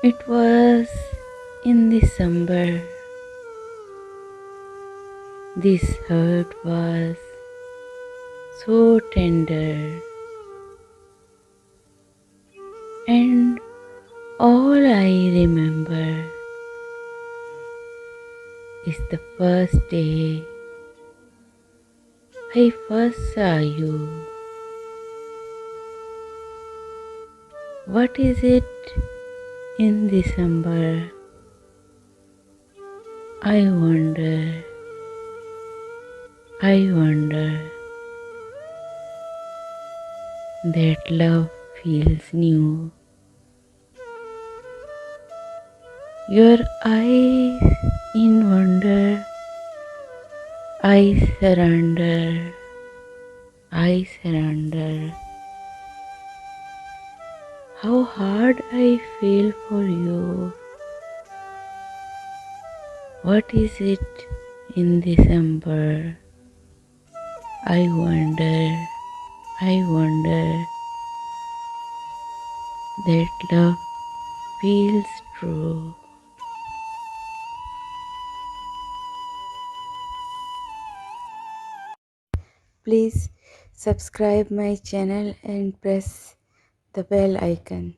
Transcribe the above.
It was in December. This hurt was so tender, and all I remember is the first day I first saw you. What is it in December? I wonder, I wonder that love feels new. Your eyes in wonder, I surrender, I surrender. How hard I feel for you. What is it in December? I wonder, I wonder that love feels true. Please subscribe my channel and press the bell icon.